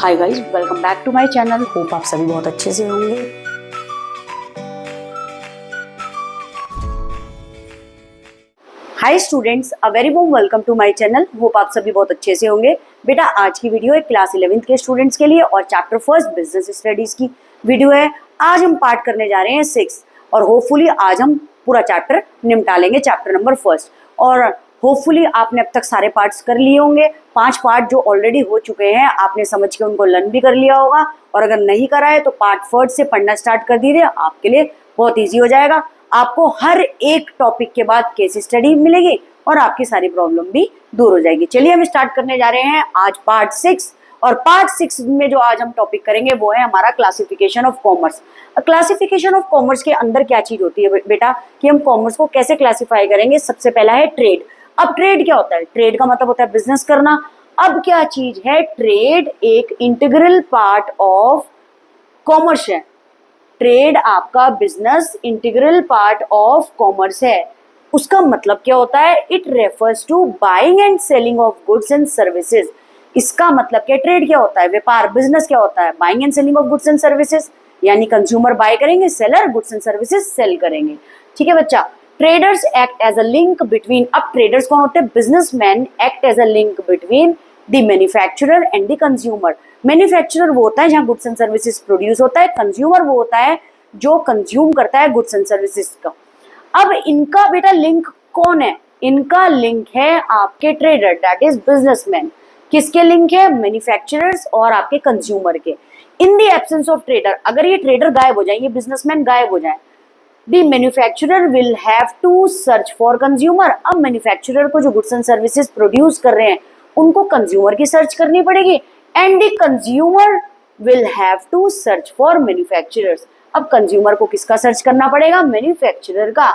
Hi guys, welcome back to my channel. Hope आप सभी बहुत अच्छे से होंगे। Hi students, a very warm welcome to my channel. Hope आप सभी बहुत अच्छे से होंगे। बेटा, आज की वीडियो है क्लास 11th के स्टूडेंट्स के लिए और चैप्टर फर्स्ट बिजनेस स्टडीज की वीडियो है। आज हम पार्ट करने जा रहे हैं 6 और होपफुली आज हम पूरा चैप्टर निपटा लेंगे, चैप्टर नंबर फर्स्ट। और होपफुली आपने अब तक सारे पार्ट्स कर लिए होंगे। 5 पार्ट जो ऑलरेडी हो चुके हैं आपने समझ के उनको लर्न भी कर लिया होगा, और अगर नहीं करा है तो पार्ट फर्स्ट से पढ़ना स्टार्ट कर दीजिए, आपके लिए बहुत ईजी हो जाएगा। आपको हर एक टॉपिक के बाद केस स्टडी मिलेगी और आपकी सारी प्रॉब्लम भी दूर हो जाएगी। चलिए हम स्टार्ट करने जा रहे हैं आज पार्ट 6। और पार्ट 6 में जो आज हम टॉपिक करेंगे वो है हमारा classification of commerce. Classification of commerce के अंदर क्या चीज होती है बेटा, कि हम कॉमर्स को कैसे क्लासिफाई करेंगे। सबसे पहला है ट्रेड। अब ट्रेड क्या होता है? ट्रेड का मतलब होता है बिजनेस करना। अब क्या चीज है? ट्रेड एक इंटीग्रल पार्ट ऑफ कॉमर्स है। ट्रेड आपका business integral part of commerce है। उसका मतलब क्या होता है? It refers to buying and selling of goods and services. इसका मतलब क्या? ट्रेड क्या होता है? व्यापार, बिजनेस क्या होता है? Buying and selling of goods and services, यानी कंज्यूमर बाय करेंगे, seller goods and services sell करेंगे। ठीक है बच्चा। Traders act as a link between, अब ट्रेडर्स कौन होते हैं? Businessman act as a link between the manufacturer and the consumer. Manufacturer वो होता है जहां गुड्स एंड सर्विसेज प्रोड्यूस होता है, कंज्यूमर वो होता है जो कंज्यूम करता है गुड्स एंड सर्विसेज का। अब इनका बेटा लिंक कौन है? इनका लिंक है आपके ट्रेडर, दैट इज बिजनेसमैन। किसके लिंक है? मैन्युफैक्चरर्स और आपके कंज्यूमर के। In the absence of trader, अगर ये ट्रेडर गायब हो जाए, ये बिजनेसमैन गायब हो जाए, the manufacturer will have to search for consumer. अब मैन्युफैक्चरर को जो गुड्स एंड सर्विसेज प्रोड्यूस कर रहे हैं उनको कंज्यूमर की सर्च करनी पड़ेगी, and the consumer will have to search for manufacturers. अब कंज्यूमर को किसका सर्च करना पड़ेगा? मैन्युफैक्चरर का।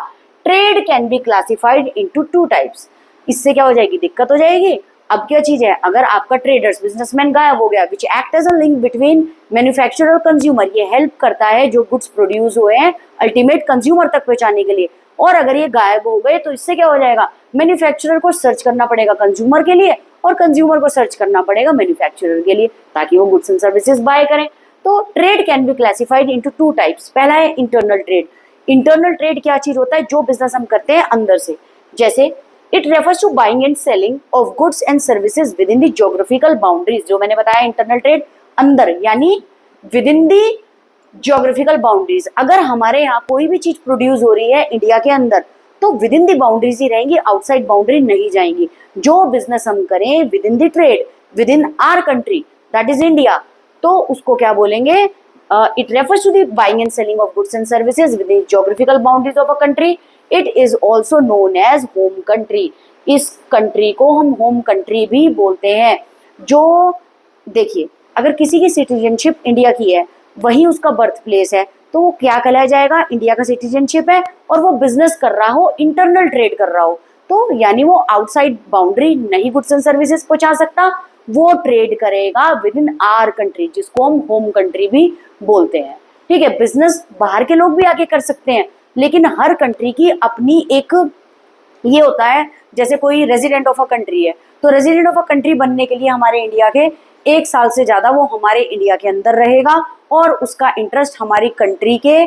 Trade can be classified into 2 types. इससे क्या हो जाएगी? दिक्कत हो जाएगी। अब क्या चीज है? अगर आपका ट्रेडर्स बिजनेसमैन गायब हो गया, which act as a link between manufacturer और कंज्यूमर, ये हेल्प करता है जो गुड्स प्रोड्यूस हुए हैं अल्टीमेट कंज्यूमर तक पहुंचाने के लिए। और अगर ये गायब हो गए तो इससे क्या हो जाएगा? मैन्युफैक्चरर को सर्च करना पड़ेगा कंज्यूमर के लिए और कंज्यूमर को सर्च करना पड़ेगा मैन्युफैक्चरर के लिए, ताकि वो गुड्स एंड सर्विसेज बाय करें। तो trade can be classified into 2 types. पहला है इंटरनल ट्रेड। इंटरनल ट्रेड क्या चीज होता है? जो बिजनेस हम करते हैं अंदर से, जैसे it refers to buying and selling of goods and services within the geographical boundaries. जो मैंने बताया इंटरनल ट्रेड अंदर, यानी within the geographical boundaries. अगर हमारे यहाँ कोई भी चीज प्रोड्यूस हो रही है इंडिया के अंदर तो विद इन द बाउंड्रीज ही रहेंगी, आउटसाइड बाउंड्री नहीं जाएंगी। जो बिजनेस हम करें within the trade within our country, that is India, तो उसको क्या बोलेंगे? It refers to the buying and selling of goods and services within geographical boundaries of a country. It is also known as home country. इस country को हम home country भी बोलते हैं। जो देखिए, अगर किसी की सिटीजनशिप इंडिया की है, वही उसका बर्थ प्लेस है, तो वो क्या कहलाया जाएगा? इंडिया का सिटीजनशिप है और वो बिजनेस कर रहा हो, इंटरनल ट्रेड कर रहा हो, तो यानी वो आउटसाइड बाउंड्री नहीं गुड्स एंड सर्विसेज पहुंचा सकता, वो ट्रेड करेगा विद इन आवर कंट्री, जिसको हम होम कंट्री भी बोलते हैं। ठीक है। बिजनेस बाहर के लोग भी आके कर सकते हैं, लेकिन हर कंट्री की अपनी एक ये होता है। जैसे कोई रेजिडेंट ऑफ अ कंट्री है, तो रेजिडेंट ऑफ अ कंट्री बनने के लिए हमारे इंडिया के 1 साल से ज्यादा वो हमारे इंडिया के अंदर रहेगा और उसका इंटरेस्ट हमारी कंट्री के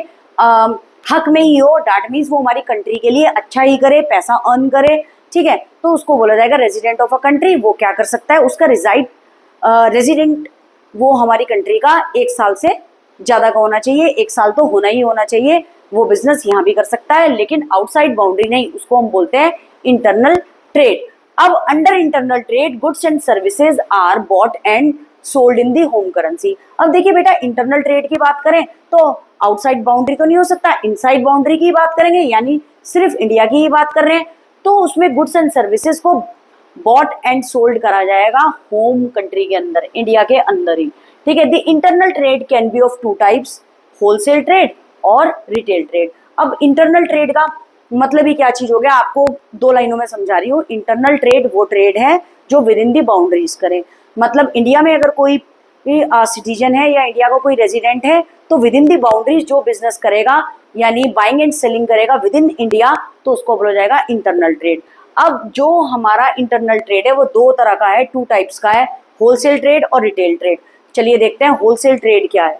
हक में ही हो। दैट मीन्स वो हमारी कंट्री के लिए अच्छा ही करे, पैसा अर्न करे। ठीक है, तो उसको बोला जाएगा रेजिडेंट ऑफ अ कंट्री। वो क्या कर सकता है? उसका रेजिडेंट वो हमारी कंट्री का 1 साल से ज्यादा का होना चाहिए, 1 साल तो होना ही होना चाहिए। वो बिजनेस यहाँ भी कर सकता है, लेकिन आउटसाइड बाउंड्री नहीं। उसको हम बोलते हैं इंटरनल ट्रेड। अब under internal trade goods and services are bought and sold in the home currency. अब देखिए बेटा, इंटरनल ट्रेड की बात करें तो आउटसाइड बाउंड्री तो नहीं हो सकता, इनसाइड बाउंड्री की बात करेंगे, यानी सिर्फ इंडिया की ही बात कर रहे हैं, तो उसमें गुड्स एंड सर्विसेज को बॉट एंड सोल्ड करा जाएगा होम कंट्री के अंदर, इंडिया के अंदर ही। ठीक है। The internal trade can B of 2 types, wholesale trade और रिटेल ट्रेड। अब इंटरनल ट्रेड का मतलब ही क्या चीज हो गया? आपको 2 लाइनों में समझा रही हूँ। इंटरनल ट्रेड वो ट्रेड है जो विद इन दी बाउंड्रीज करे। मतलब इंडिया में अगर कोई सिटीजन है या इंडिया का कोई रेजिडेंट है, तो विद इन दी बाउंड्रीज जो बिजनेस करेगा, यानी बाइंग एंड सेलिंग करेगा विद इन इंडिया, तो उसको बोला जाएगा इंटरनल ट्रेड। अब जो हमारा इंटरनल ट्रेड है वो 2 तरह का है, 2 टाइप्स का है, होलसेल ट्रेड और रिटेल ट्रेड। चलिए देखते हैं होलसेल ट्रेड क्या है।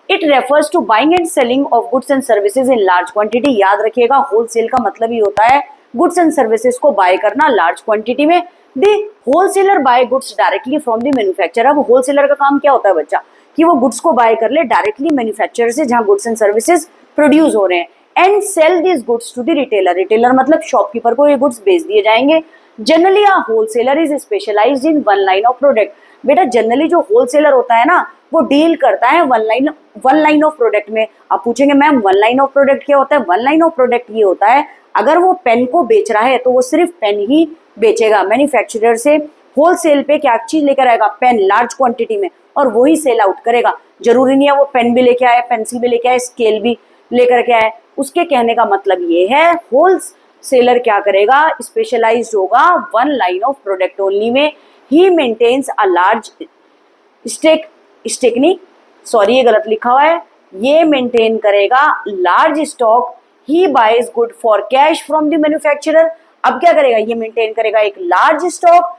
It refers to buying and selling of goods and services in large quantity. याद रखिएगा होलसेल का मतलब ही होता है गुड्स एंड सर्विसेज को बाय करना लार्ज क्वांटिटी में। The wholesaler buy goods directly from the manufacturer. अब होलसेलर का काम क्या होता है बच्चा, कि वो गुड्स को बाय कर ले डायरेक्टली मैन्युफैक्चरर से जहां गुड्स एंड सर्विसेज प्रोड्यूस हो रहे हैं, and sell this goods to the retailer. Retailer मतलब शॉपकीपर को ये गुड्स बेच दिए जाएंगे। Generally a wholesaler is specialised in one line of product. बेटा जनरली जो होलसेलर होता है ना वो डील करता है वन लाइन ऑफ प्रोडक्ट में। आप पूछेंगे ma'am one line of product क्या होता है? वन लाइन ऑफ प्रोडक्ट ये होता है अगर वो पेन को बेच रहा है तो वो सिर्फ पेन ही बेचेगा। मैन्युफैक्चरर से होलसेल पे क्या चीज लेकर आएगा? पेन लार्ज क्वांटिटी में, और वही सेल आउट करेगा। जरूरी नहीं है वो पेन भी लेके आए, पेंसिल भी लेके आए, स्केल भी लेकर के आए। उसके कहने का मतलब ये है होलसेलर क्या करेगा? स्पेशलाइज्ड होगा one line of product only में। He maintains a large stake नहीं, सॉरी ये गलत लिखा हुआ है, ये मेंटेन करेगा large stock. He buys good for cash from the manufacturer. अब क्या करेगा? ये मेंटेन करेगा एक लार्ज स्टॉक,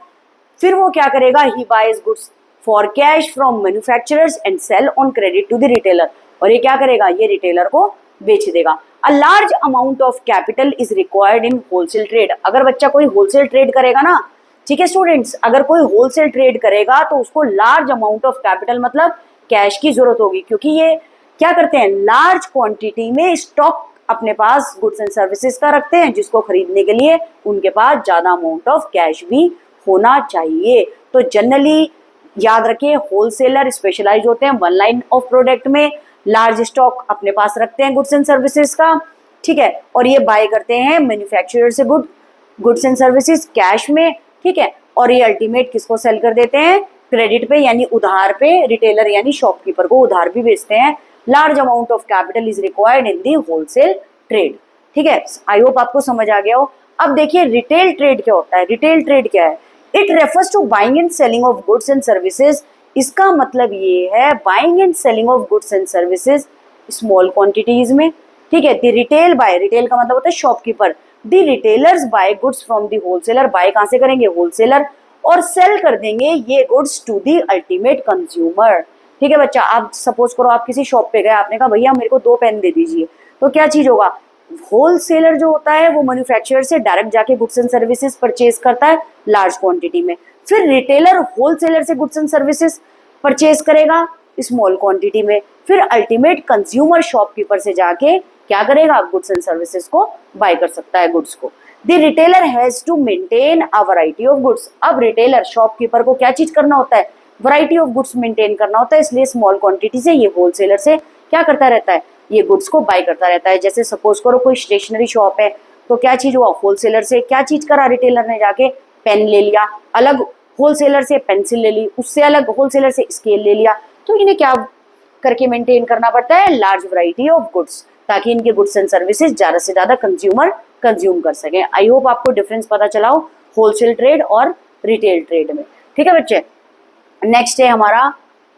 फिर वो क्या करेगा? He buys goods for cash from manufacturers and sell on credit to the retailer. और ये क्या करेगा? ये रिटेलर को बेच देगा। A large amount of capital is required in wholesale trade. अगर बच्चा कोई होलसेल ट्रेड करेगा ना, ठीक है स्टूडेंट्स, अगर कोई होलसेल ट्रेड करेगा तो उसको लार्ज अमाउंट ऑफ कैपिटल मतलब कैश की जरूरत होगी, क्योंकि ये क्या करते हैं? लार्ज क्वांटिटी में स्टॉक अपने पास गुड्स एंड सर्विसेज का रखते हैं, जिसको खरीदने के लिए उनके पास ज्यादा अमाउंट ऑफ कैश भी होना चाहिए। तो जनरली याद रखिए होलसेलर स्पेशलाइज होते हैं वन लाइन ऑफ प्रोडक्ट में, लार्ज स्टॉक अपने पास रखते हैं गुड्स एंड सर्विसेज का, ठीक है, और ये बाय करते हैं मैन्युफैक्चरर से गुड्स एंड सर्विसेज कैश में, ठीक है, और ये अल्टीमेट किसको सेल कर देते हैं? क्रेडिट पे यानी उधार पे, रिटेलर यानी शॉपकीपर को उधार भी बेचते हैं। Large amount of capital is required in the wholesale trade, ठीक है। आई होप आपको समझ आ गया हो। अब देखिए रिटेल ट्रेड क्या होता है। रिटेल ट्रेड क्या है? It refers to buying and selling of goods and services. इसका मतलब ये है buying and selling of goods and services small quantities में, ठीक है। द रिटेल बाय, रिटेल का मतलब होता है shopkeeper. The retailers buy goods from the wholesaler, buy कहां से करेंगे? होलसेलर, और सेल कर देंगे ये goods to the ultimate consumer, ठीक है बच्चा। आप सपोज करो आप किसी शॉप पे गए, आपने कहा भैया मेरे को 2 पेन दे दीजिए, तो क्या चीज होगा? होलसेलर जो होता है वो मैन्युफैक्चरर से डायरेक्ट जाके गुड्स एंड सर्विसेज परचेज करता है लार्ज क्वांटिटी में, फिर रिटेलर होलसेलर से गुड्स एंड सर्विसेज परचेज करेगा स्मॉल क्वांटिटी में, फिर अल्टीमेट कंज्यूमर शॉपकीपर से जाके क्या करेगा? गुड्स एंड सर्विसेज को बाय कर सकता है गुड्स को। The retailer has to maintain a variety of goods. अब रिटेलर शॉपकीपर को क्या चीज करना होता है? वैरायटी ऑफ गुड्स मेंटेन करना होता है, इसलिए स्मॉल क्वांटिटी से ये होलसेलर से क्या करता रहता है? ये गुड्स को बाय करता रहता है। जैसे सपोज करो कोई स्टेशनरी शॉप है, तो क्या चीज हुआ? होलसेलर से क्या चीज करा? रिटेलर ने जाके पेन ले लिया, अलग होलसेलर से पेंसिल ले ली, उससे अलग होलसेलर से स्केल ले लिया। तो इन्हें क्या करके मेंटेन करना पड़ता है? लार्ज वैरायटी ऑफ गुड्स, ताकि इनके गुड्स एंड सर्विसेज ज्यादा से ज्यादा कंज्यूमर कंज्यूम कर सके। आई होप आपको डिफरेंस पता चला हो होलसेल ट्रेड और रिटेल ट्रेड में, ठीक है बच्चे। नेक्स्ट है हमारा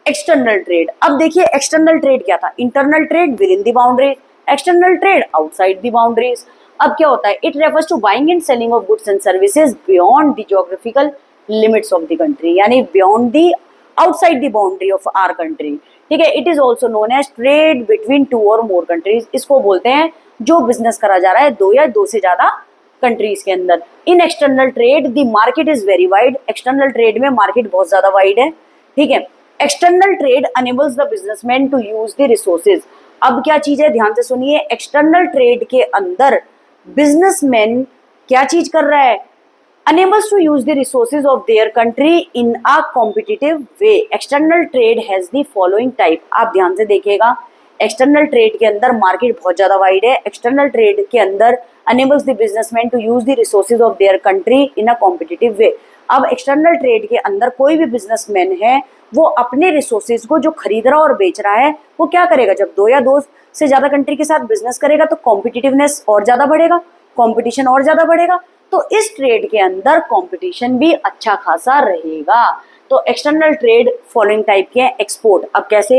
एक्सटर्नल ट्रेड। अब देखिए एक्सटर्नल ट्रेड क्या था? Internal trade within the boundaries, external trade outside the boundaries. अब क्या होता है? It refers to buying and selling of goods and services beyond the geographical limits of the country, यानी beyond the outside the boundary of our country, ठीक है। It is also known as trade between 2 और मोर countries. इसको बोलते हैं जो business करा जा रहा है 2 या 2 से ज्यादा कंट्रीज के अंदर। In external trade the market is very wide. External trade में मार्केट बहुत ज्यादा वाइड है, ठीक है। External trade enables the businessman to use the resources. अब क्या चीज है? ध्यान से सुनिए। एक्सटर्नल ट्रेड के अंदर बिजनेसमैन क्या चीज कर रहा है? enables to use the resources of their country in a competitive way. External trade has the following type. आप ध्यान से देखिएगा, एक्सटर्नल ट्रेड के अंदर मार्केट बहुत ज्यादा वाइड है। एक्सटर्नल ट्रेड के अंदर enables the businessman to use the resources of their country in a competitive way. अब एक्सटर्नल ट्रेड के अंदर कोई भी बिजनेसमैन है वो अपने रिसोर्सेज को जो खरीद रहा और बेच रहा है वो क्या करेगा? जब 2 या 2 से ज्यादा कंट्री के साथ बिजनेस करेगा तो कॉम्पिटिटिवनेस और ज्यादा बढ़ेगा, कॉम्पिटिशन और ज्यादा बढ़ेगा। तो इस ट्रेड के अंदर कंपटीशन भी अच्छा खासा रहेगा। तो एक्सटर्नल ट्रेड फॉलोइंग टाइप के हैं। एक्सपोर्ट, अब कैसे?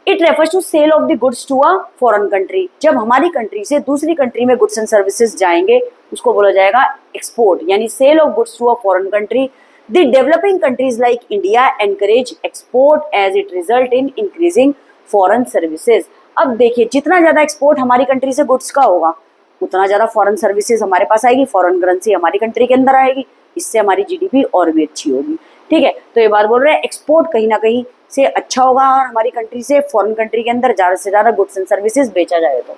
It refers to sale of the goods to a foreign country. जब हमारी कंट्री से दूसरी कंट्री में गुड्स एंड सर्विसेज जाएंगे उसको बोला जाएगा एक्सपोर्ट, यानी sale of goods to a foreign country. The developing countries like India encourage export as it result in increasing foreign services. अब देखिए जितना ज्यादा एक्सपोर्ट हमारी कंट्री से गुड्स का होगा उतना ज्यादा फॉरेन सर्विसेज हमारे पास आएगी, फॉरेन करेंसी हमारी कंट्री के अंदर आएगी, इससे हमारी जीडीपी और भी अच्छी होगी। ठीक है, तो ये बात बोल रहे हैं एक्सपोर्ट कहीं ना कहीं से अच्छा होगा और हमारी कंट्री से फॉरेन कंट्री के अंदर ज्यादा से ज्यादा गुड्स एंड सर्विसेज बेचा जाए। तो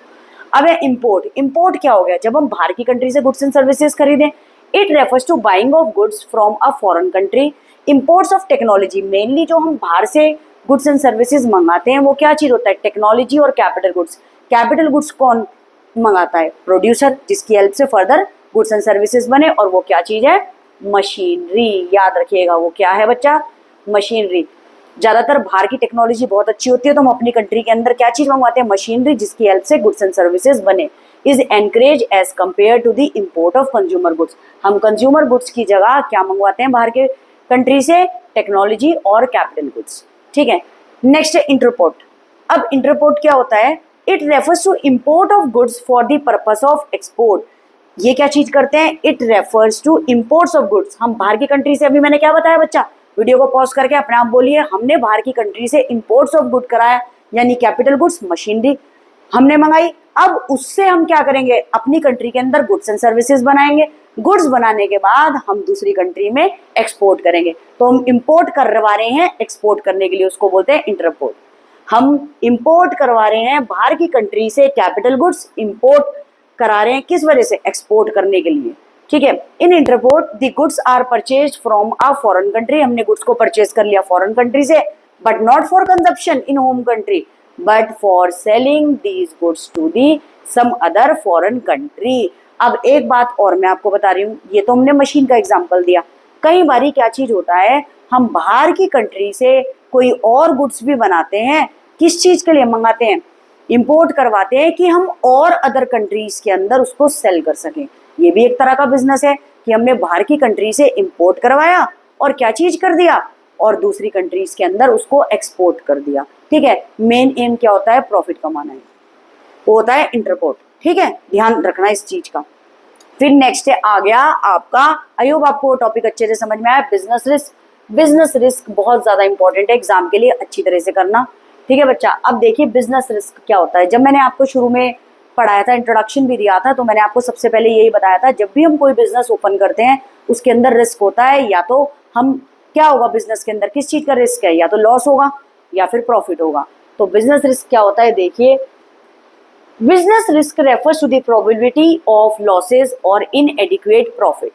अब है इम्पोर्ट। इम्पोर्ट क्या हो गया? जब हम बाहर की कंट्री से गुड्स एंड सर्विसेज खरीदें। It refers to buying of goods from a foreign country. Imports of technology, mainly जो हम बाहर से गुड्स एंड सर्विसेज मंगाते हैं वो क्या चीज होता है? टेक्नोलॉजी और कैपिटल गुड्स। कैपिटल गुड्स कौन मंगाता है? प्रोड्यूसर, जिसकी हेल्प से फर्दर गुड्स एंड सर्विसेज बने, और वो क्या चीज है? मशीनरी। याद रखिएगा वो क्या है बच्चा? मशीनरी। ज्यादातर बाहर की टेक्नोलॉजी बहुत अच्छी होती है तो हम अपनी कंट्री के अंदर क्या चीज मंगवाते हैं? मशीनरी, जिसकी हेल्प से गुड्स एंड सर्विसेज बने। Is encourage as compare to the import of consumer goods. हम कंज्यूमर गुड्स की जगह क्या मंगवाते हैं बाहर के कंट्री से? टेक्नोलॉजी और कैपिटल गुड्स। ठीक है, नेक्स्ट है इंटरपोर्ट। अब इंटरपोर्ट क्या होता है? It refers to import of goods for the purpose of export. ये क्या चीज करते हैं? It refers to imports of goods. हम बाहर की कंट्री से, अभी मैंने क्या बताया बच्चा? वीडियो को पॉज करके अपने आप बोलिए, हमने बाहर की कंट्री से इम्पोर्ट्स ऑफ गुड कराया, यानी कैपिटल गुड्स, मशीनरी हमने मंगाई। अब उससे हम क्या करेंगे? अपनी कंट्री के अंदर गुड्स एंड सर्विसेज बनाएंगे। गुड्स बनाने के बाद हम दूसरी कंट्री में एक्सपोर्ट करेंगे। तो हम इंपोर्ट करवा रहे हैं एक्सपोर्ट करने के लिए, उसको बोलते हैं इंटरपोर्ट। हम इंपोर्ट करवा रहे हैं बाहर की कंट्री से कैपिटल गुड्स, इंपोर्ट करा रहे हैं किस वजह से? एक्सपोर्ट करने के लिए। ठीक है, in entrepot the goods are purchase from a foreign country. हमने गुड्स को परचेज कर लिया फॉरेन कंट्री से, but not for consumption in home country, but for selling these goods to the some other foreign country. अब एक बात और मैं आपको बता रही हूँ, ये तो हमने मशीन का एग्जाम्पल दिया। कई बारी क्या चीज होता है, हम बाहर की कंट्री से कोई और गुड्स भी बनाते हैं। किस चीज के लिए मंगाते हैं? इंपोर्ट करवाते हैं कि हम और अदर कंट्रीज के अंदर उसको सेल कर सकें। ये भी एक तरह का बिजनेस है कि हमने बाहर की कंट्री से इंपोर्ट करवाया और क्या चीज कर दिया, और दूसरी कंट्रीज के अंदर उसको एक्सपोर्ट कर दिया। ठीक है, मेन एम क्या होता है? प्रॉफिट कमाना है, वो होता है इंटरपोर्ट। ठीक है, ध्यान रखना इस चीज का। फिर नेक्स्ट है आ गया आपका, आई होप आपको टॉपिक अच्छे से समझ में आया, बिजनेस रिस्क। बिजनेस रिस्क बहुत ज्यादा इंपॉर्टेंट है, एग्जाम के लिए अच्छी तरह से करना। ठीक है बच्चा, अब देखिए बिजनेस रिस्क क्या होता है। जब मैंने आपको शुरू में पढ़ाया था, इंट्रोडक्शन भी दिया था, तो मैंने आपको सबसे पहले यही बताया था, जब भी हम कोई बिजनेस ओपन करते हैं उसके अंदर रिस्क होता है। या तो हम क्या होगा बिजनेस के अंदर, किस चीज का रिस्क है? या तो लॉस होगा या फिर प्रॉफिट होगा। तो बिजनेस रिस्क क्या होता है? देखिए, business risk refers to the probability of losses और इनएडिक्वेट प्रॉफिट।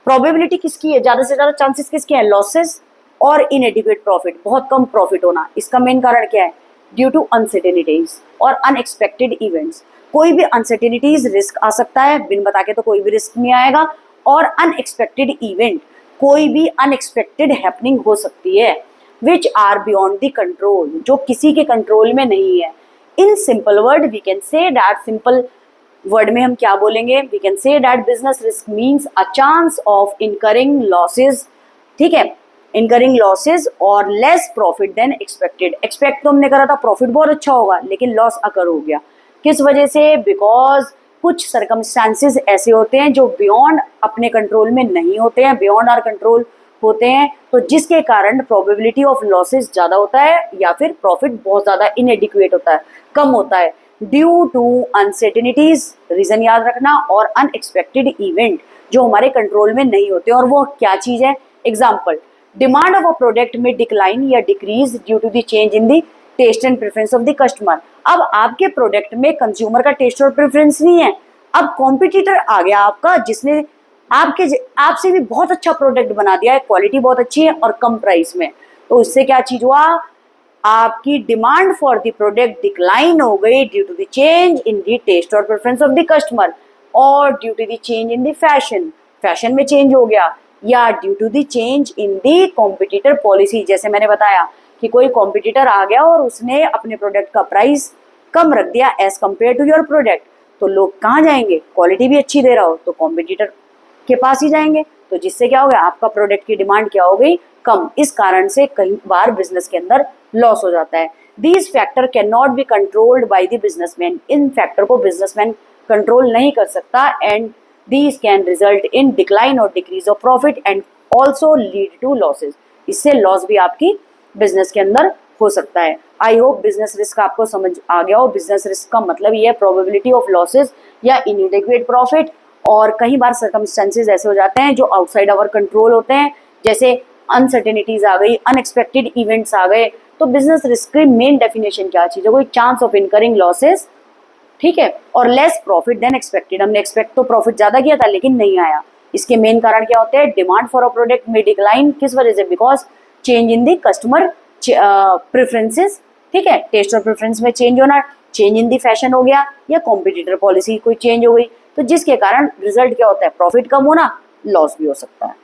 प्रोबेबिलिटी किसकी है? ज्यादा से ज्यादा चांसेस किसके हैं? लॉसेज और इनएडिक्वेट प्रॉफिट, बहुत कम प्रॉफिट होना। इसका मेन कारण क्या है? ड्यू टू अनसर्टेनिटीज और अनएक्सपेक्टेड इवेंट्स। कोई भी अनसर्टेनिटीज रिस्क आ सकता है, बिन बता के तो कोई भी रिस्क नहीं आएगा। और अनएक्सपेक्टेड इवेंट, कोई भी अनएक्सपेक्टेड हैपनिंग हो सकती है, which are beyond the control, जो किसी के कंट्रोल में नहीं है। In simple word we can say that, simple word में हम क्या बोलेंगे? We can say that business risk means a chance of incurring losses. ठीक है, इनकरिंग लॉसेज और less profit than expected. Expect तो हमने करा था प्रॉफिट बहुत अच्छा होगा, लेकिन लॉस अकर हो गया। किस वजह से? बिकॉज कुछ सर्कमस्टांसेस ऐसे होते हैं जो बियॉन्ड अपने कंट्रोल में नहीं होते हैं, बियॉन्ड आवर कंट्रोल होते हैं, तो जिसके कारण प्रोबेबिलिटी ऑफ लॉसेस ज़्यादा होता है या फिर प्रॉफिट बहुत ज़्यादा इनएडिक्वेट होता है, कम होता है। ड्यू टू अनसर्टेनिटीज, रीजन याद रखना, और अनएक्सपेक्टेड इवेंट जो हमारे कंट्रोल में नहीं होते। और वो क्या चीज़ है? Example, demand of a product में डिक्लाइन या decrease due to the change in the taste and preference of the customer. अब आपके प्रोडक्ट में कंज्यूमर का टेस्ट और प्रेफरेंस नहीं है, अब कॉम्पिटिटर आ गया आपका, जिसने आपसे भी बहुत अच्छा प्रोडक्ट बना दिया है, क्वालिटी बहुत अच्छी है और कम प्राइस में। तो उससे क्या चीज हुआ? आपकी demand for the product decline हो गई due to the change in the taste और प्रेफरेंस ऑफ द कस्टमर, और due to the change in the fashion में चेंज हो गया, या due to the change in the competitor policy. जैसे मैंने बताया कि कोई कॉम्पिटिटर आ गया और उसने अपने प्रोडक्ट का प्राइस कम रख दिया as compare to your product, तो लोग कहाँ जाएंगे? क्वालिटी भी अच्छी दे रहा हो तो कॉम्पिटिटर के पास ही जाएंगे, तो जिससे क्या हो गया? आपका प्रोडक्ट की डिमांड क्या हो गई? कम। इस कारण से कई बार बिजनेस के अंदर लॉस हो जाता है। These factor can not be controlled by the businessman. इन फैक्टर को बिजनेसमैन कंट्रोल नहीं कर सकता, and these can result in decline और decrease of profit and also lead to losses, इससे लॉस भी आपकी बिजनेस के अंदर हो सकता है। आई होप बिजनेस रिस्क आपको समझ आ गया हो। बिजनेस रिस्क का मतलब ये है प्रोबेबिलिटी ऑफ लॉसेज या इनएडिक्वेट प्रॉफिट, और कई बार सर्कमस्टेंसेज ऐसे हो जाते हैं जो आउटसाइड आवर कंट्रोल होते हैं, जैसे अनसर्टेनिटीज आ गई, अनएक्सपेक्टेड इवेंट्स आ गए। तो बिजनेस रिस्क की मेन डेफिनेशन क्या चीज है, कोई चांस ऑफ इनकरिंग लॉसेज, ठीक है, और लेस प्रॉफिट देन एक्सपेक्टेड, हमने एक्सपेक्ट तो प्रॉफिट ज्यादा किया था लेकिन नहीं आया। इसके मेन कारण क्या होते हैं, डिमांड फॉर अ प्रोडक्ट में डिक्लाइन, किस वजह से, because change in the customer preferences, ठीक है, टेस्ट और प्रेफरेंस में चेंज होना, चेंज इन दी फैशन हो गया, या कॉम्पिटिटर पॉलिसी कोई चेंज हो गई, तो जिसके कारण रिजल्ट क्या होता है, प्रॉफिट कम होना, लॉस भी हो सकता है।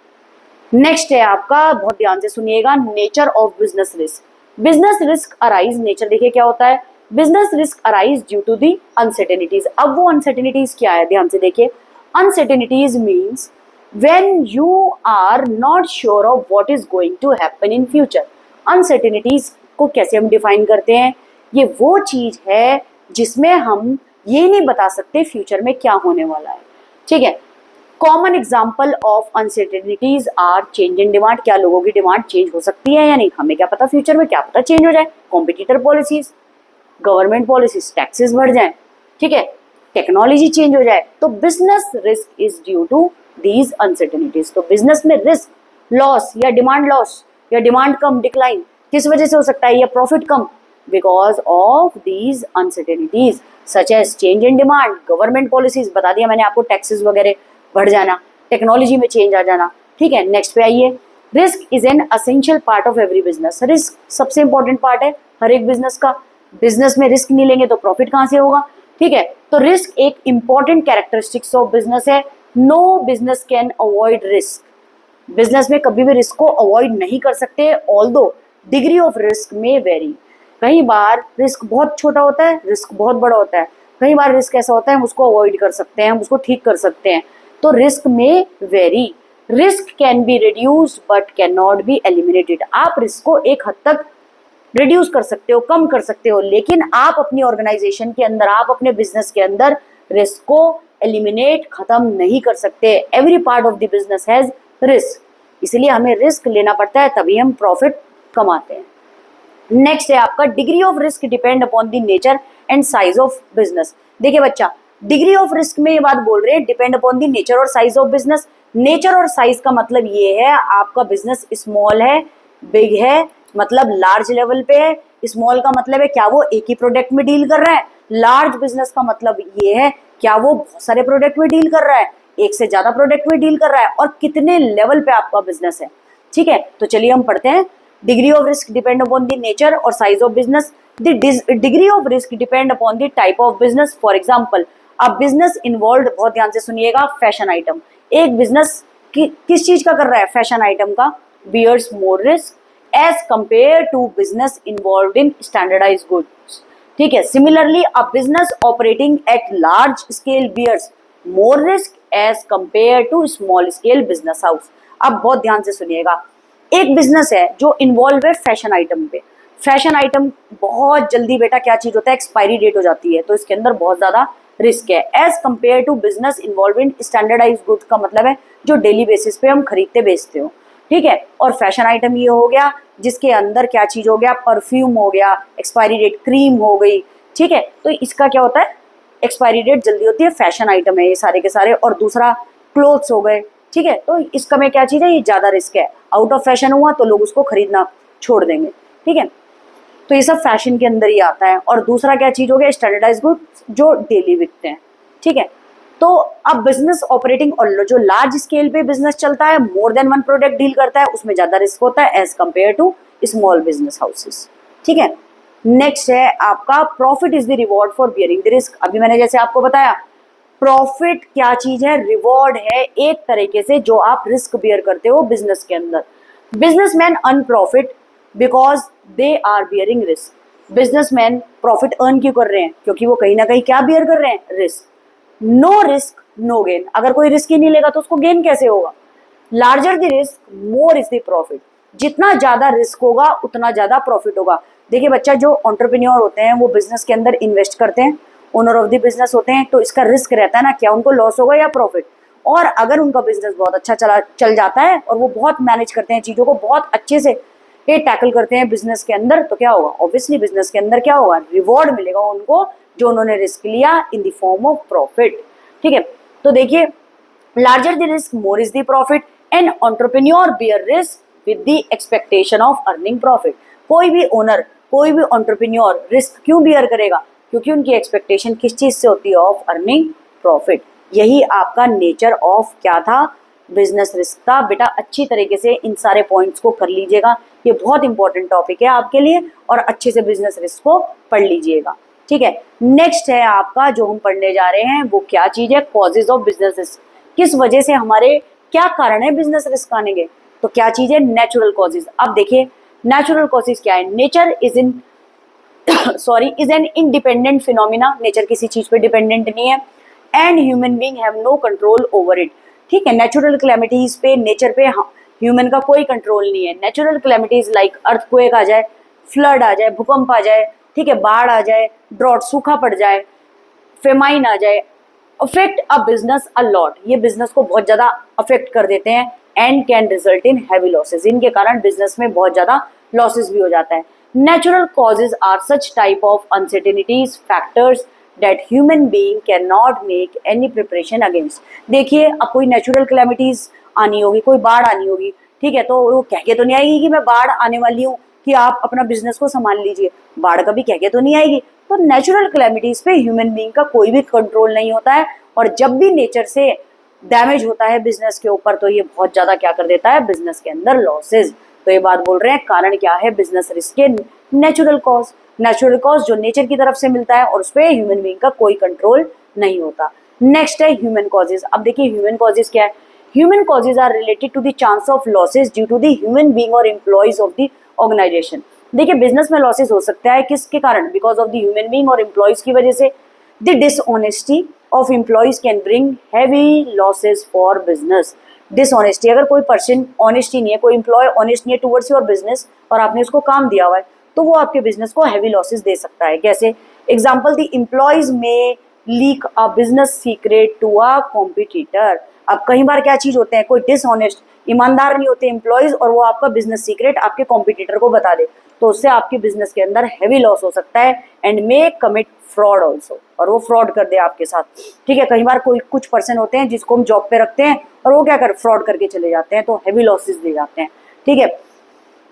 नेक्स्ट है आपका, बहुत ध्यान से सुनिएगा, nature of business risk. Business risk arise, nature देखिए क्या होता है, business risk arise due to the uncertainties. अब वो अनसर्टेनिटीज क्या है, ध्यान से देखिए, uncertainties means when you are not sure of what is going to happen in future. Uncertainties को कैसे हम डिफाइन करते हैं, ये वो चीज है जिसमें हम ये नहीं बता सकते फ्यूचर में क्या होने वाला है, ठीक है। Common example of uncertainties are change in demand, क्या लोगों की डिमांड चेंज हो सकती है या नहीं, हमें क्या पता फ्यूचर में, क्या पता चेंज हो जाए, competitor policies, government policies, taxes बढ़ जाए, ठीक है, टेक्नोलॉजी चेंज हो जाए। तो business risk is due to these uncertainties. तो बिजनेस में रिस्क, लॉस या डिमांड कम, डिक्लाइन, किस वजह से हो सकता है, या प्रॉफिट कम, because of these uncertainties such as change in demand, government policies, बता दिया मैंने आपको, टैक्सेस वगैरह बढ़ जाना, टेक्नोलॉजी में चेंज आ जाना, ठीक है। नेक्स्ट पे आइए, risk is an essential part of every business. Risk सबसे इंपॉर्टेंट पार्ट है हर एक बिजनेस का, बिजनेस में रिस्क नहीं लेंगे तो प्रॉफिट कहाँ से होगा, ठीक है। तो रिस्क एक इंपॉर्टेंट कैरेक्टरिस्टिक्स ऑफ बिजनेस है। No business can avoid risk, business में कभी भी रिस्क को अवॉइड नहीं कर सकते, ऑल्दो डिग्री ऑफ रिस्क में वेरी। कई बार रिस्क बहुत छोटा होता है, रिस्क बहुत बड़ा होता है, कई बार रिस्क ऐसा होता है हम उसको अवॉइड कर सकते हैं, हम उसको ठीक कर सकते हैं, तो रिस्क में very. Risk can be reduced but can not be eliminated. आप रिस्क को एक हद तक रिड्यूस कर सकते हो, कम कर सकते हो, लेकिन आप अपनी ऑर्गेनाइजेशन के अंदर, आप अपने बिजनेस के अंदर रिस्क को एलिमिनेट, खत्म नहीं कर सकते। Every part of the business has risk, इसलिए हमें रिस्क लेना पड़ता है, तभी हम प्रॉफिट कमाते हैं। नेक्स्ट है आपका, degree of risk depend upon the nature and size of business. देखिए बच्चा, डिग्री ऑफ रिस्क में ये बात बोल रहे हैं, डिपेंड अपॉन द नेचर और साइज ऑफ बिजनेस। नेचर और साइज का मतलब ये है, आपका बिजनेस स्मॉल है, बिग है, मतलब लार्ज लेवल पे है। स्मॉल का मतलब है क्या वो एक ही प्रोडक्ट में डील कर रहा है, लार्ज बिजनेस का मतलब ये है क्या वो बहुत सारे प्रोडक्ट में डील कर रहा है, एक से ज्यादा प्रोडक्ट में डील कर रहा है, और कितने लेवल पे आपका बिजनेस है, ठीक है। तो चलिए हम पढ़ते हैं, degree of risk depend upon the nature और size of business. The degree of risk depend upon the type of business. For example, अब बिजनेस इन्वॉल्व, बहुत ध्यान से सुनिएगा, फैशन आइटम। एक बिजनेस किस चीज का कर रहा है, फैशन आइटम का, bears more risk as compare to business involve in standardise goods, ठीक है। Similarly a business operating at large scale bears more risk as compare to small scale business house. अब बहुत ध्यान से सुनिएगा, एक बिजनेस है जो इन्वॉल्व है फैशन आइटम पे, फैशन आइटम बहुत जल्दी बेटा क्या चीज होता है, एक्सपायरी डेट हो जाती है, तो इसके अंदर बहुत ज्यादा रिस्क है। As compare to business involve in standardise goods का मतलब है जो डेली बेसिस पे हम खरीदते बेचते हो, ठीक है। और फैशन आइटम ये हो गया जिसके अंदर क्या चीज हो गया, परफ्यूम हो गया, एक्सपायरी डेट क्रीम हो गई, ठीक है। तो इसका क्या होता है, एक्सपायरी डेट जल्दी होती है, फैशन आइटम है ये सारे के सारे। और दूसरा क्लोथ्स हो गए, ठीक है। तो इसका में क्या चीज है, ये ज्यादा रिस्क है, आउट ऑफ फैशन हुआ तो लोग उसको खरीदना छोड़ देंगे, ठीक है। तो ये सब फैशन के अंदर ही आता है। और दूसरा क्या चीज हो गया, स्टैंडर्डाइज गुड्स जो डेली बिकते हैं, ठीक है। तो अब बिजनेस ऑपरेटिंग और जो लार्ज स्केल पे बिजनेस चलता है, more than one product deal करता है, उसमें ज्यादा रिस्क होता है as compare to small business houses, ठीक है। नेक्स्ट है आपका, profit is the reward for bearing the risk. अभी मैंने जैसे आपको बताया, प्रॉफिट क्या चीज है, रिवॉर्ड है एक तरीके से जो आप रिस्क बियर करते हो बिजनेस के अंदर। Businessman earn profit because they are bearing risk. Businessman profit earn क्यों कर रहे हैं, क्योंकि वो कहीं ना कहीं क्या बियर कर रहे हैं, risk. No risk no gain, अगर कोई रिस्क ही नहीं लेगा तो उसको गेन कैसे होगा। Larger the risk more is the profit, जितना ज्यादा रिस्क होगा उतना ज्यादा प्रॉफिट होगा। देखिए बच्चा, जो एंटरप्रेन्योर होते हैं वो बिजनेस के अंदर इन्वेस्ट करते हैं, ओनर ऑफ द बिजनेस होते हैं, तो इसका रिस्क रहता है ना, क्या उनको लॉस होगा या प्रॉफिट। और अगर उनका बिजनेस बहुत अच्छा चल जाता है और वो बहुत मैनेज करते हैं चीज़ों को, बहुत अच्छे से ये टैकल करते हैं बिजनेस के अंदर, तो क्या होगा, ऑब्वियसली बिजनेस के अंदर क्या होगा, रिवॉर्ड मिलेगा उनको जो उन्होंने रिस्क लिया in the form of profit. ठीक है, तो देखिए, larger the risk more is the profit, and entrepreneur bear risk with the expectation of earning profit. कोई भी ओनर, कोई भी एंटरप्रेन्योर रिस्क क्यों बियर करेगा, क्योंकि उनकी एक्सपेक्टेशन किस चीज से होती है, ऑफ अर्निंग प्रॉफिट। यही आपका नेचर ऑफ क्या था, बिजनेस रिस्क था। बेटा अच्छी तरीके से इन सारे पॉइंट्स को कर लीजिएगा, ये बहुत इंपॉर्टेंट टॉपिक है आपके लिए, और अच्छे से बिजनेस रिस्क को पढ़ लीजिएगा। ठीक है, नेक्स्ट है आपका जो हम पढ़ने जा रहे हैं वो क्या चीज है, कॉजेज ऑफ बिजनेस रिस्क। किस वजह से हमारे क्या कारण है बिजनेस रिस्क आने के, तो क्या चीज है, नेचुरल कॉजेज। अब देखिए नेचुरल कॉजेज क्या है, nature is in is an independent phenomena, nature किसी चीज पे डिपेंडेंट नहीं है, and human being have no control over it. ठीक है, नेचुरल क्लैमिटीज पे, नेचर पे ह्यूमन का कोई कंट्रोल नहीं है। नेचुरल क्लैमिटीज लाइक अर्थक्वेक आ जाए, फ्लड आ जाए, भूकंप आ जाए, ठीक है, बाढ़ आ जाए, ड्रॉट सूखा पड़ जाए, फेमाइन आ जाए, affect a business a lot, ये बिजनेस को बहुत ज्यादा अफेक्ट कर देते हैं, and can result in heavy losses, इनके कारण बिजनेस में बहुत ज्यादा लॉसेस भी हो जाता है। Natural causes are such type of uncertainties factors that human being can not make any preparation against. देखिए अब कोई नेचुरल कैलेमिटीज आनी होगी, कोई बाढ़ आनी होगी, ठीक है, तो वो कह के तो नहीं आएगी कि मैं बाढ़ आने वाली हूँ कि आप अपना बिजनेस को संभाल लीजिए, बाढ़ कभी कह के तो नहीं आएगी। तो नेचुरल कैलेमिटीज पे ह्यूमन बीइंग का कोई भी कंट्रोल नहीं होता है, और जब भी नेचर से डैमेज होता है बिजनेस के ऊपर तो ये बहुत ज्यादा क्या कर देता है, बिजनेस के अंदर लॉसेज। तो ये बात बोल रहे हैं कारण क्या है बिजनेस रिस्क के, नेचुरल कॉज। नेचुरल कॉज जो नेचर की तरफ से मिलता है और उस पर ह्यूमन बीइंग का कोई कंट्रोल नहीं होता। नेक्स्ट है ह्यूमन कॉजेज। अब देखिए ह्यूमन कॉजेज क्या है, human causes are related to the chance of losses due to the human being और एम्प्लॉइज ऑफ द ऑर्गेनाइजेशन। देखिए बिजनेस में लॉसेज हो सकता है किसके कारण, because of the human being और एम्प्लॉइज की वजह से। The dishonesty of employees can bring heavy losses for business. Dishonesty, अगर कोई पर्सन ऑनेस्टी नहीं है, कोई एम्प्लॉय ऑनेस्ट नहीं है टूवर्ड्स योर बिजनेस और आपने उसको काम दिया हुआ है, तो वो आपके बिजनेस को हैवी लॉसेस दे सकता है। कैसे, example, the employees may leak a business secret to a competitor. अब कई बार क्या चीज होते हैं, कोई डिसऑनेस्ट ईमानदार नहीं होते एम्प्लॉयज और वो आपका बिजनेस सीक्रेट आपके कॉम्पिटिटर को बता दे, तो उससे आपके बिजनेस के अंदर हैवी लॉस हो सकता है, and may commit fraud also, और वो फ्रॉड कर दे आपके साथ। ठीक है, कई बार कोई कुछ पर्सन होते हैं जिसको हम जॉब पे रखते हैं और वो क्या कर फ्रॉड करके चले जाते हैं, तो हैवी लॉसेस दे जाते हैं। ठीक है,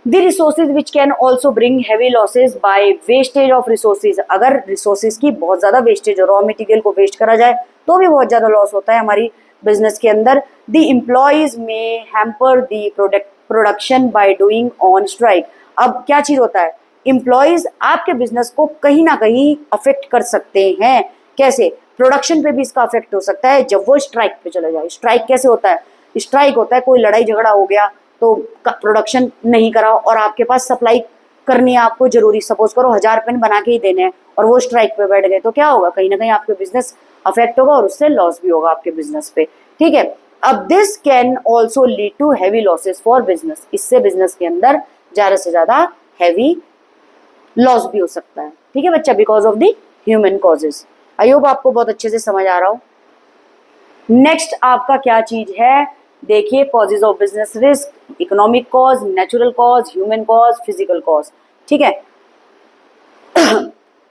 The resources which can also bring heavy losses by wastage of resources। अगर रिसोर्सेज की बहुत ज्यादा वेस्टेज, रॉ मटेरियल को वेस्ट करा जाए तो भी बहुत ज्यादा लॉस होता है हमारी बिजनेस के अंदर। The employees may hamper the production by doing on strike। अब क्या चीज होता है, एम्प्लॉयज आपके बिजनेस को कहीं ना कहीं अफेक्ट कर सकते हैं। कैसे, प्रोडक्शन पे भी इसका अफेक्ट हो सकता है जब वो स्ट्राइक पे चला जाए। स्ट्राइक कैसे होता है, स्ट्राइक होता है कोई लड़ाई झगड़ा हो गया तो प्रोडक्शन नहीं करा और आपके पास सप्लाई करनी है आपको जरूरी, सपोज करो 1000 पेन बना के ही देने हैं और वो स्ट्राइक पे बैठ गए, तो क्या होगा, कहीं ना कहीं आपके बिजनेस अफेक्ट होगा और उससे लॉस भी होगा आपके बिजनेस पे। ठीक है, अब this can also lead to heavy losses for business. इससे बिजनेस के अंदर ज्यादा से ज्यादा हैवी लॉस भी हो सकता है। ठीक है बच्चा, because of the human causes. I hope आपको बहुत अच्छे से समझ आ रहा हो। नेक्स्ट आपका क्या चीज है, देखिए causes of business risk, economic cause, natural cause, human cause, physical cause. ठीक है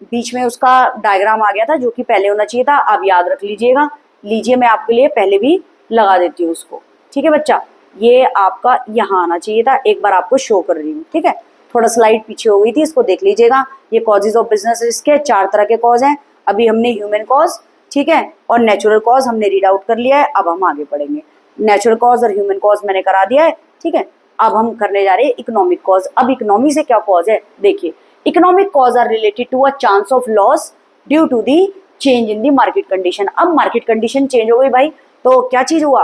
बीच में उसका डायग्राम आ गया था जो कि पहले होना चाहिए था, आप याद रख लीजिएगा। लीजिए मैं आपके लिए पहले भी लगा देती हूँ उसको। ठीक है बच्चा, ये आपका यहाँ आना चाहिए था, एक बार आपको शो कर रही हूँ। ठीक है, थोड़ा स्लाइड पीछे हो गई थी, इसको देख लीजिएगा। ये कॉजेज ऑफ बिजनेस रिस्क है, 4 तरह के कॉज हैं। अभी हमने ह्यूमन कॉज, ठीक है, और नेचुरल कॉज हमने रीड आउट कर लिया है। अब हम आगे पढ़ेंगे, नेचुरल कॉज और ह्यूमन कॉज मैंने करा दिया है। ठीक है, अब हम करने जा रहे हैं इकोनॉमिक कॉज। अब इकोनॉमी से क्या कॉज है, देखिए economic cause are related to a chance of loss due to the change in the market condition. अब मार्केट कंडीशन चेंज हो गई भाई, तो क्या चीज हुआ,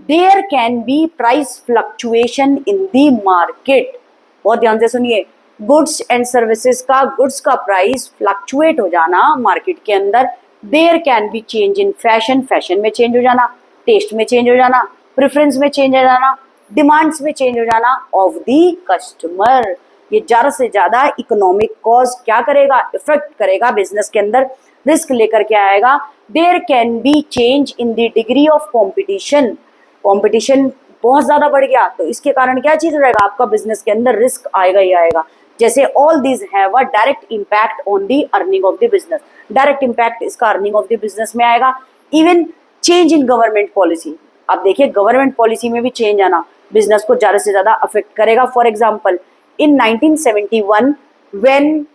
there can be price fluctuation in the market. बहुत ध्यान से सुनिए, गुड्स एंड सर्विसेज का, गुड्स का प्राइस फ्लक्चुएट हो जाना मार्केट के अंदर। There can be change in fashion, fashion में चेंज हो जाना, टेस्ट में चेंज हो जाना, प्रेफरेंस में चेंज हो जाना, डिमांड्स में चेंज हो जाना ऑफ दी कस्टमर। ये ज्यादा से ज्यादा इकोनॉमिक कॉज क्या करेगा, इफेक्ट करेगा बिजनेस के अंदर। रिस्क लेकर के आएगा। There can be change in the degree of competition, competition बहुत ज्यादा बढ़ गया तो इसके कारण क्या चीज रहेगा, आपका बिजनेस के अंदर रिस्क आएगा ही आएगा। जैसे all these have a direct impact on the earning of the business, direct impact इसका अर्निंग ऑफ द बिजनेस में आएगा। Even change in government policy, आप देखिए गवर्नमेंट पॉलिसी में भी चेंज आना बिजनेस को ज्यादा से ज्यादा अफेक्ट करेगा। For example in 1971 when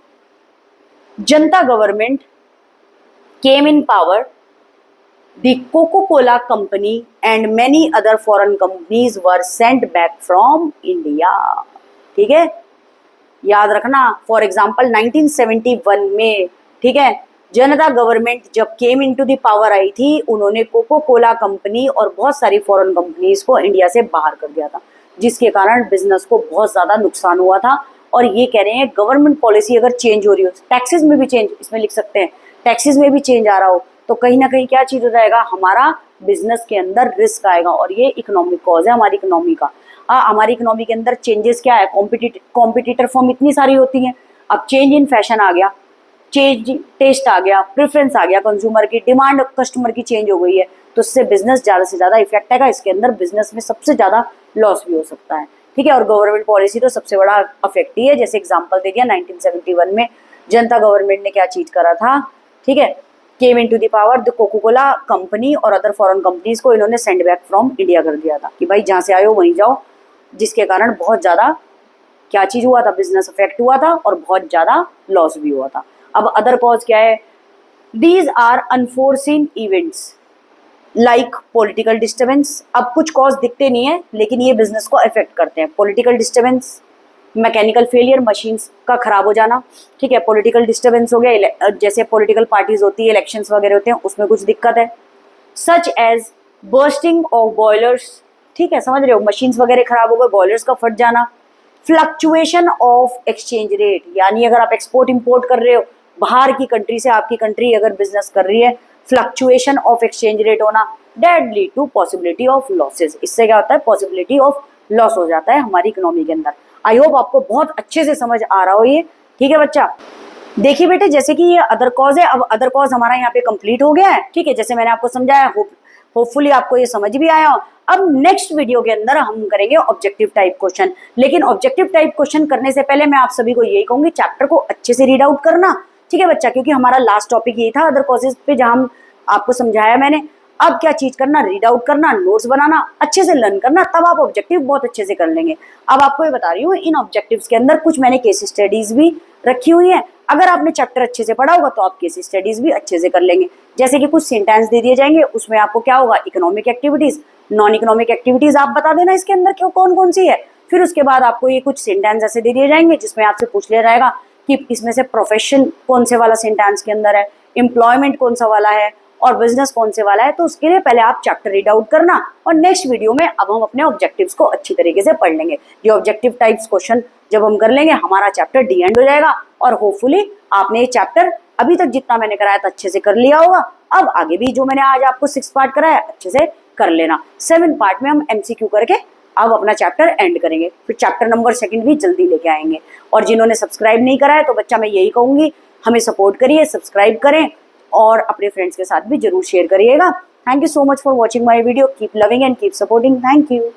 Janata government came in power, the Coca-Cola company and many other foreign companies were sent back from India। ठीक है, याद रखना। फॉर एग्जाम्पल 1971 में, ठीक है, जनता गवर्नमेंट जब केम इनटू द पावर आई थी, उन्होंने कोको कोला कंपनी और बहुत सारी फॉरेन कंपनीज को इंडिया से बाहर कर दिया था, जिसके कारण बिजनेस को बहुत ज़्यादा नुकसान हुआ था। और ये कह रहे हैं गवर्नमेंट पॉलिसी अगर चेंज हो रही हो, टैक्सेस में भी चेंज, इसमें लिख सकते हैं टैक्सेस में भी चेंज आ रहा हो, तो कहीं ना कहीं क्या चीज़ हो जाएगा, हमारा बिजनेस के अंदर रिस्क आएगा। और ये इकोनॉमिक कॉज है हमारी इकोनॉमी का। हमारी इकोनॉमी के अंदर चेंजेस क्या है, कॉम्पिटिटर फॉर्म इतनी सारी होती हैं। अब चेंज इन फैशन आ गया, चेंज टेस्ट आ गया, प्रेफरेंस आ गया, कंज्यूमर की डिमांड कस्टमर की चेंज हो गई है, तो इससे बिजनेस ज़्यादा से ज़्यादा इफेक्ट आएगा। इसके अंदर बिजनेस में सबसे ज़्यादा लॉस भी हो सकता है, ठीक है। और गवर्नमेंट पॉलिसी तो सबसे बड़ा अफेक्ट ही है। जैसे एग्जांपल दे दिया 1971 में जनता गवर्नमेंट ने क्या चीज करा था, ठीक है, came into the power the Coca Cola company और अदर फॉरेन कंपनीज को इन्होंने सेंड बैक फ्रॉम इंडिया कर दिया था कि भाई जहाँ से आए हो वहीं जाओ, जिसके कारण बहुत ज़्यादा क्या चीज़ हुआ था, बिजनेस अफेक्ट हुआ था और बहुत ज़्यादा लॉस भी हुआ था। अब अदर कॉज क्या है, these are unforeseen events like political disturbance. अब कुछ कॉज दिखते नहीं है लेकिन ये बिजनेस को अफेक्ट करते हैं। Political disturbance, mechanical failure, machines का खराब हो जाना, ठीक है, पॉलिटिकल डिस्टर्बेंस हो गया, जैसे पॉलिटिकल पार्टीज होती है, इलेक्शंस वगैरह होते हैं, उसमें कुछ दिक्कत है। Such as bursting of boilers, ठीक है, समझ रहे हो, मशीन्स वगैरह खराब हो गए, बॉयलर्स का फट जाना। फ्लक्चुएशन ऑफ एक्सचेंज रेट, यानी अगर आप एक्सपोर्ट इंपोर्ट कर रहे हो बाहर की कंट्री से, आपकी कंट्री अगर बिजनेस कर रही है, फ्लक्चुएशन ऑफ एक्सचेंज रेट होना, that lead to possibility of losses. इससे क्या होता है, पॉसिबिलिटी ऑफ लॉस हो जाता है हमारी इकोनॉमी के अंदर। आई होप आपको बहुत अच्छे से समझ आ रहा हो ये, ठीक है बच्चा। देखिए बेटे, जैसे कि ये अदर कॉज है, अब अदर कॉज हमारा यहाँ पे कंप्लीट हो गया है, ठीक है, जैसे मैंने आपको समझाया, होपफुली आपको ये समझ भी आया हो। अब नेक्स्ट वीडियो के अंदर हम करेंगे ऑब्जेक्टिव टाइप क्वेश्चन, लेकिन ऑब्जेक्टिव टाइप क्वेश्चन करने से पहले मैं आप सभी को यही कहूंगी, चैप्टर को अच्छे से रीड आउट करना, ठीक है बच्चा, क्योंकि हमारा लास्ट टॉपिक ये था अदर कॉजेज पे, जहां हम आपको समझाया मैंने। अब क्या चीज करना, रीड आउट करना, नोट्स बनाना, अच्छे से लर्न करना, तब आप ऑब्जेक्टिव बहुत अच्छे से कर लेंगे। अब आपको ये बता रही हूँ, इन ऑब्जेक्टिव्स के अंदर कुछ मैंने केस स्टडीज भी रखी हुई है। अगर आपने चैप्टर अच्छे से पढ़ा होगा तो आप केस स्टडीज भी अच्छे से कर लेंगे। जैसे कि कुछ सेंटेंस दे दिए जाएंगे, उसमें आपको क्या होगा, economic activities, non economic activities आप बता देना इसके अंदर क्यों कौन कौन सी है। फिर उसके बाद आपको ये कुछ सेंटेंस ऐसे दे दिए जाएंगे जिसमें आपसे पूछ लिया जाएगा कि इसमें से प्रोफेशन कौन से वाला सेंटेंस के अंदर है, एम्प्लॉयमेंट कौन सा वाला है और बिजनेस कौन से वाला है। तो उसके लिए पहले आप चैप्टर रीड आउट करना, और नेक्स्ट वीडियो में अब हम अपने ऑब्जेक्टिव्स को अच्छी तरीके से पढ़ लेंगे। ये ऑब्जेक्टिव टाइप्स क्वेश्चन जब हम कर लेंगे, हमारा चैप्टर डी एंड हो जाएगा, और होपफुली आपने ये चैप्टर अभी तक जितना मैंने कराया था अच्छे से कर लिया होगा। अब आगे भी जो मैंने आज आपको 6 पार्ट कराया अच्छे से कर लेना। 7 पार्ट में हम MCQ करके अब अपना चैप्टर एंड करेंगे, फिर चैप्टर नंबर 2 भी जल्दी लेके आएंगे। और जिन्होंने सब्सक्राइब नहीं करा है तो बच्चा मैं यही कहूंगी, हमें सपोर्ट करिए, सब्सक्राइब करें और अपने फ्रेंड्स के साथ भी जरूर शेयर करिएगा। Thank you so much for watching my video. Keep loving and keep supporting. Thank you.